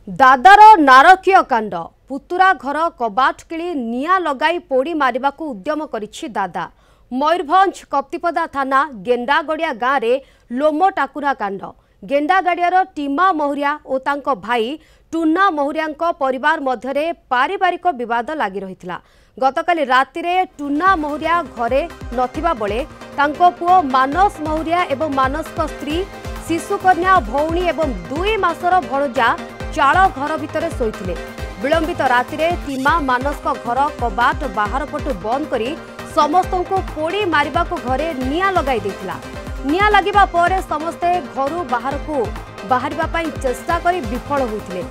दादार नारकीय कांड पुतुरा घर कबाट किली निया लगाई पोड़ी मारिबाकू उद्यम करिछि दादा। मयूरभंज कप्तिपदा थाना गेंडागड़िया गाँव में लोमो टाकुरा कांड। गेंडागड़ियार टीमा मोहरिया और तांको भाई टुन्ना मोहरिया परिवार मध्यरे पारिवारिक विवाद लगी रहिथिला। गतकाली रातिरे टुन्ना मोहरिया घरे नथिबा बेले तांको पुओ मानस मोहरिया एवं मानस स्त्री शिशुकन्या भौणी एवं 2 मासर भणजा चाल घर भितर शोइथिले। विलंबित रातिरे टीमा मानस घर कबाट बाहर पटु बंद करी समस्तंको पोड़ी मारिबाको घरे निया लगाई देथिला। निया लागिबा परे समस्ते घरु बाहरिबा पई चेष्टा करी विफल होइथिले।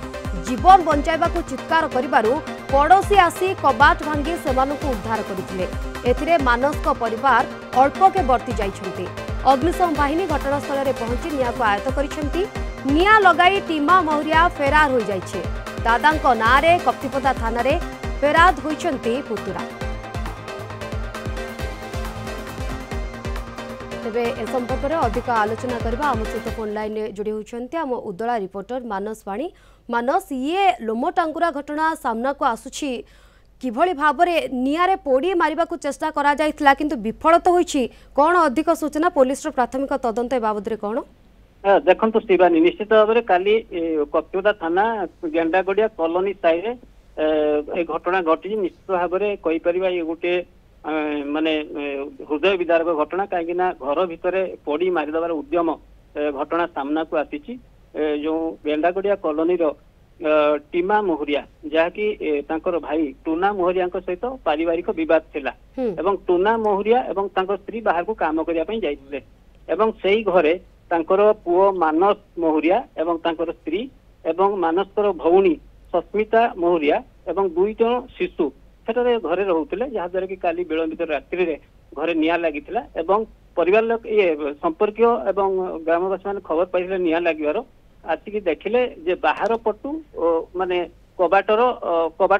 जीवन बंचाइबाको चित्कार करिबारु पड़ोसी आसी कबाट भांगी सेमानकु उद्धार करिथिले। एथिरे मानसक परिवार अल्पके बर्ती जाइछन्ति। अग्निशम बाहिनी घटनास्थल में पहुंची निया को आयत्त करिसेंति। निया लगाई टीमा मोहरिया फेरार हो जाइछे। दादांको नारे कप्तिपदा थाना रे फेरार होइछन्ति पुतुरा। तेबे ए संपर्क में अधिक आलोचना करबा आम सहित फोन लाइन जोड़ी होइछन्ति आम उदला रिपोर्टर मानस पाणी। मानस, ये लोमो टांकुरा घटना सामना को आसुछि किभଳି भाबरे नियारे पोड़ी मारिबा को चेष्टा करा जायथिला किंतु विफल तो होइछि। कोन अधिक सूचना पुलिस रो प्राथमिक तदंत बाबद रे कोन? देखंतु शिवानी, निश्चित भाव में काली कप्तिपदा थाना गेंडागड़िया कॉलोनी साइड ए घटना घटी। निश्चित भाव में कहि परिबा ये गोटे माने हृदय विदारक घटना। कहीं घर भितर पोड़ी मारिदेवार उद्यम घटना सामना को आसी। जो गेंडागड़िया कॉलोनी रो टीमा मोहरिया जहाँकि तांकर भाई टुना मोहरिया सहित पारिवारिक विवाद थिला एवं टुना मोहरिया एवं तांकर स्त्री बाहर को काम करिया पई जाइथिले एवं सेही घरे तांकर पुओ मानस मोहरिया एवं तांकर स्त्री एवं मानसकर भौणी सस्मिता मोहरिया एवं 2 जन शिशु सेटारे घरे रहउथिले। जहा द्वारा कि काली विलंबित रात्रि रे घरे निया लागिथिला एवं परिवार लोक ये संपर्कीय एवं ग्रामवासी माने खबर पाइले निया लागिवार आसिक देखिले जे बाहर पटु माने कबाट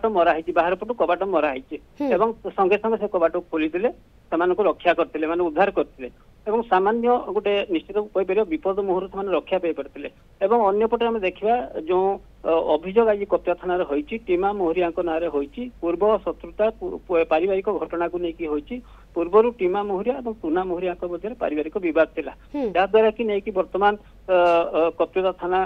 मरा है बाहर पटु कबाट मरा है एवं संगे संगे से कबाट खोली रक्षा करते माने उद्धार करते एवं सामान्य गोटे निश्चित कहीपर विपद मुहूर्त मैंने रक्षा पाई पारते। एवं अन्यपटे आम देखा जो अभियोग आज कप्तिपदा थाना होइछि टीमा मोहरिया ना होइछि पूर्व शत्रुता पारिवारिक घटना को लेकिन होइछि। पूर्वर टीमा मोहरिया और टुना मोहरिया मध्य पारिवारिक विवाद थिला जहाद्वारा कि नहीं वर्तमान कप्तिपदा थाना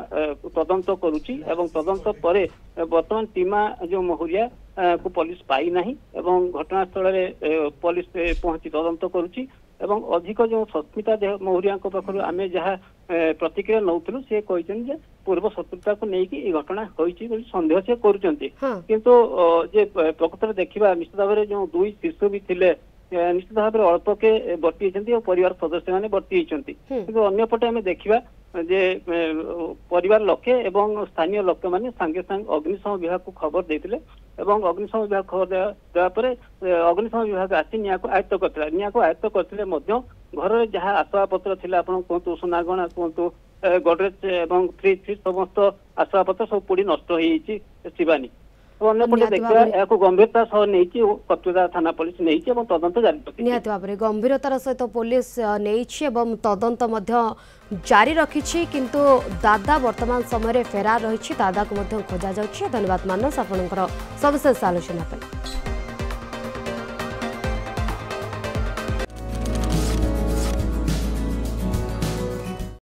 तदंत करुछि एवं तदंत पर वर्तमान टीमा जो मोहरिया को पुलिस पाई नाही एवं घटनास्थल में पुलिस पहुंची तदंत करुछि एवं अधिक जो सस्मिता मोहरिया पाखु आम जहाँ प्रतिक्रिया नौलु सी कहते पूर्व शत्रुता को लेकिन ये घटना होइछि संदेह से करुचंती किंतु जे प्रकृत देखा निश्चित भाव में जो 2 शिशु भी थिले निश्चित भाव में अल्प के बर्ती और परिवार सदस्य मैंने बर्ती किंतु अन्यपटे आम देखा जे परिवार लोके एवं स्थानीय लोक मैंने सांगे सांग अग्निशम विभाग को खबर देते एवं अग्निशम विभाग खबर देवापर अग्निशम विभाग आसी निया को आयत्त करथिला। निया को आयत्त करथिले मध्य घर जहाँ आसवाबपत्र थिला आपण कहतु सोनागणा कहतु गडरेज एवं फ्रिज समस्त आसवाबपत्र सब पोड़ी नष्ट होइछि शिवानी। अन्यपटे देखा या गंभीरता सह नहीं कप्तिपदा थाना पुलिस नहीं तदंत जारी रखी। निहाती भाव में गंभीरतार सहित पुलिस नहीं तदंत जारी रखी किंतु दादा वर्तमान समय फेरार रही। दादा को खोजा जाउछि। धन्यवाद मानस आपनकर सविशेष आलोचना।